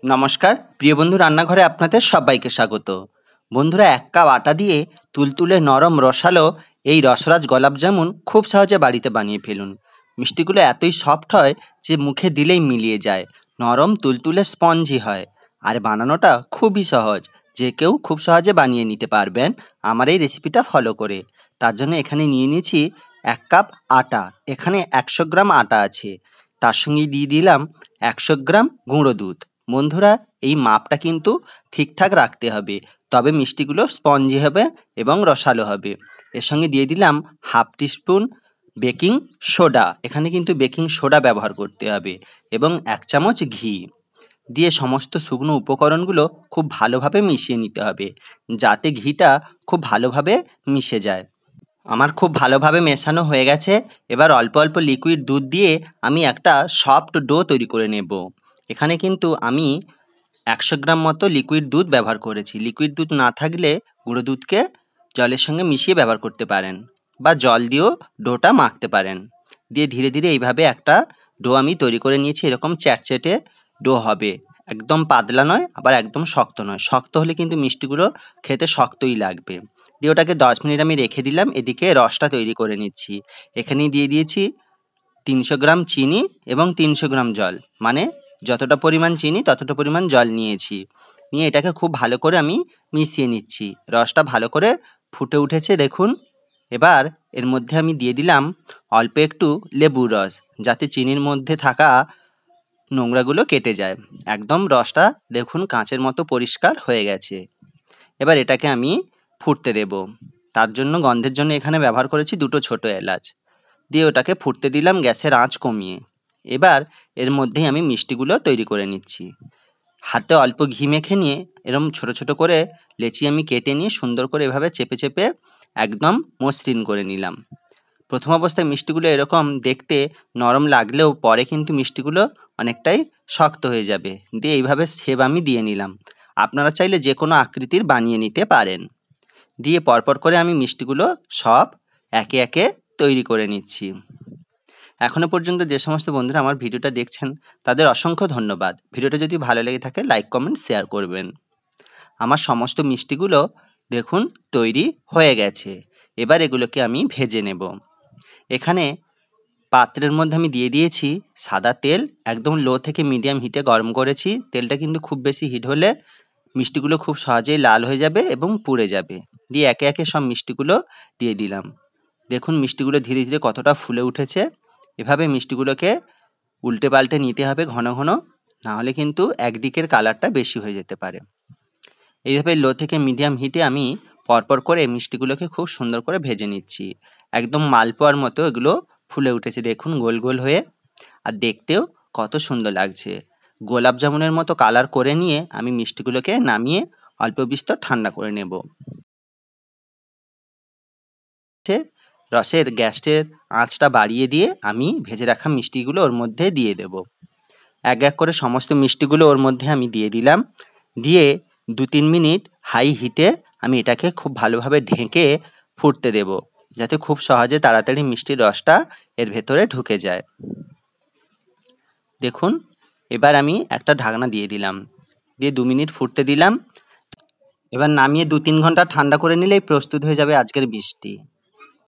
নমস্কার প্রিয় বন্ধু, রান্নাঘরে আপনাদের সবাইকে স্বাগত। বন্ধুরা, 1 কাপ আটা দিয়ে তুলতুলে নরম রসালো এই রসরাজ গোলাপ জামুন খুব সহজে বাড়িতে বানিয়ে ফেলুন। মিষ্টিগুলো এতই সফট হয় যে মুখে দিলেই মিলিয়ে যায়, নরম তুলতুলে স্পঞ্জি হয়। আর বানানোটা খুবই সহজ, যে কেউ খুব সহজে বানিয়ে নিতে পারবেন আমার এই রেসিপিটা ফলো করে। তার জন্য এখানে নিয়ে নিয়েছি 1 কাপ আটা। এখানে 100 গ্রাম আটা আছে, তার সঙ্গে দিয়ে দিলাম 100 গ্রাম গুঁড়ো দুধ। বন্ধুরা, এই মাপটা কিন্তু ঠিকঠাক রাখতে হবে, তবে মিষ্টিগুলো স্পঞ্জি হবে এবং রসালো হবে। এর সঙ্গে দিয়ে দিলাম হাফ টিস্পুন বেকিং সোডা, এখানে কিন্তু বেকিং সোডা ব্যবহার করতে হবে, এবং 1 চামচ ঘি দিয়ে সমস্ত শুকনো উপকরণগুলো খুব ভালোভাবে মিশিয়ে নিতে হবে, যাতে ঘিটা খুব ভালোভাবে মিশে যায়। আমার খুব ভালোভাবে মেশানো হয়ে গেছে। এবার অল্প অল্প লিকুইড দুধ দিয়ে আমি একটা সফট ডো তৈরি করে নেব। এখানে কিন্তু আমি 100 গ্রাম মতো লিকুইড দুধ ব্যবহার করেছি। লিকুইড দুধ না থাকলে গুঁড়ো দুধকে জলের সঙ্গে মিশিয়ে ব্যবহার করতে পারেন, বা জল দিয়েও ডোটা মাখতে পারেন। দিয়ে ধীরে ধীরে এইভাবে একটা ডো আমি তৈরি করে নিয়েছি। এরকম চ্যাটচ্যাটে ডো হবে, একদম পাতলা নয়, আবার একদম শক্ত নয়। শক্ত হলে কিন্তু মিষ্টিগুলো খেতে শক্তই লাগবে। দিয়ে ওটাকে 10 মিনিট আমি রেখে দিলাম। এদিকে রসটা তৈরি করে নিচ্ছি। এখানেই দিয়ে দিয়েছি 300 গ্রাম চিনি এবং 300 গ্রাম জল, মানে যতটা পরিমাণ চিনি ততটা পরিমাণ জল নিয়েছি। নিয়ে এটাকে খুব ভালো করে আমি মিশিয়ে নিচ্ছি। রসটা ভালো করে ফুটে উঠেছে দেখুন। এবার এর মধ্যে আমি দিয়ে দিলাম অল্প একটু লেবুর রস, যাতে চিনির মধ্যে থাকা নোংরাগুলো কেটে যায়। একদম রসটা দেখুন কাঁচের মতো পরিষ্কার হয়ে গেছে। এবার এটাকে আমি ফুটতে দেব। তার জন্য গন্ধের জন্য এখানে ব্যবহার করেছি 2টো ছোট এলাচ। দিয়ে ওটাকে ফুটতে দিলাম গ্যাসের আঁচ কমিয়ে। এবার এর মধ্যেই আমি মিষ্টিগুলো তৈরি করে নিচ্ছি। হাতে অল্প ঘি মেখে নিয়ে এরম ছোট ছোট করে লেচি আমি কেটে নিয়ে সুন্দর করে এভাবে চেপে চেপে একদম মসৃণ করে নিলাম। প্রথম অবস্থায় মিষ্টিগুলো এরকম দেখতে নরম লাগলেও পরে কিন্তু মিষ্টিগুলো অনেকটাই শক্ত হয়ে যাবে। দিয়ে এইভাবে শেপ আমি দিয়ে নিলাম। আপনারা চাইলে যে কোনো আকৃতির বানিয়ে নিতে পারেন। দিয়ে পরপর করে আমি মিষ্টিগুলো সব একে একে তৈরি করে নিচ্ছি। এখনো পর্যন্ত যে সমস্ত বন্ধুরা আমার ভিডিওটা দেখছেন তাদের অসংখ্য ধন্যবাদ। ভিডিওটা যদি ভালো লেগে থাকে লাইক, কমেন্ট, শেয়ার করবেন। আমার সমস্ত মিষ্টিগুলো দেখুন তৈরি হয়ে গেছে। এবার এগুলোকে আমি ভেজে নেব। এখানে পাত্রের মধ্যে আমি দিয়ে দিয়েছি সাদা তেল। একদম লো থেকে মিডিয়াম হিটে গরম করেছি। তেলটা কিন্তু খুব বেশি হিট হলে মিষ্টিগুলো খুব সহজেই লাল হয়ে যাবে এবং পুড়ে যাবে। দিয়ে একে একে সব মিষ্টিগুলো দিয়ে দিলাম। দেখুন মিষ্টিগুলো ধীরে ধীরে কতটা ফুলে উঠেছে। এভাবে মিষ্টিগুলোকে উল্টে পাল্টে নিতে হবে ঘন ঘন, না হলে কিন্তু একদিকের কালারটা বেশি হয়ে যেতে পারে। এইভাবে লো থেকে মিডিয়াম হিটে আমি পরপর করে মিষ্টিগুলোকে খুব সুন্দর করে ভেজে নিচ্ছি। একদম মালপোয়ার মতো এগুলো ফুলে উঠেছে দেখুন, গোল গোল হয়ে। আর দেখতেও কত সুন্দর লাগছে। গোলাপ জামুনের মতো কালার করে নিয়ে আমি মিষ্টিগুলোকে নামিয়ে অল্প বিস্তর ঠান্ডা করে নেব। রসের গ্যাসের আঁচটা বাড়িয়ে দিয়ে আমি ভেজে রাখা মিষ্টিগুলো ওর মধ্যে দিয়ে দেব। এক এক করে সমস্ত মিষ্টিগুলো ওর মধ্যে আমি দিয়ে দিলাম। দিয়ে 2-3 মিনিট হাই হিটে আমি এটাকে খুব ভালোভাবে ঢেকে ফুটতে দেব, যাতে খুব সহজে তাড়াতাড়ি মিষ্টির রসটা এর ভেতরে ঢুকে যায়। দেখুন এবার আমি একটা ঢাকনা দিয়ে দিলাম, দিয়ে 2 মিনিট ফুটতে দিলাম। এবার নামিয়ে 2-3 ঘন্টা ঠান্ডা করে নিলেই প্রস্তুত হয়ে যাবে আজকের মিষ্টি।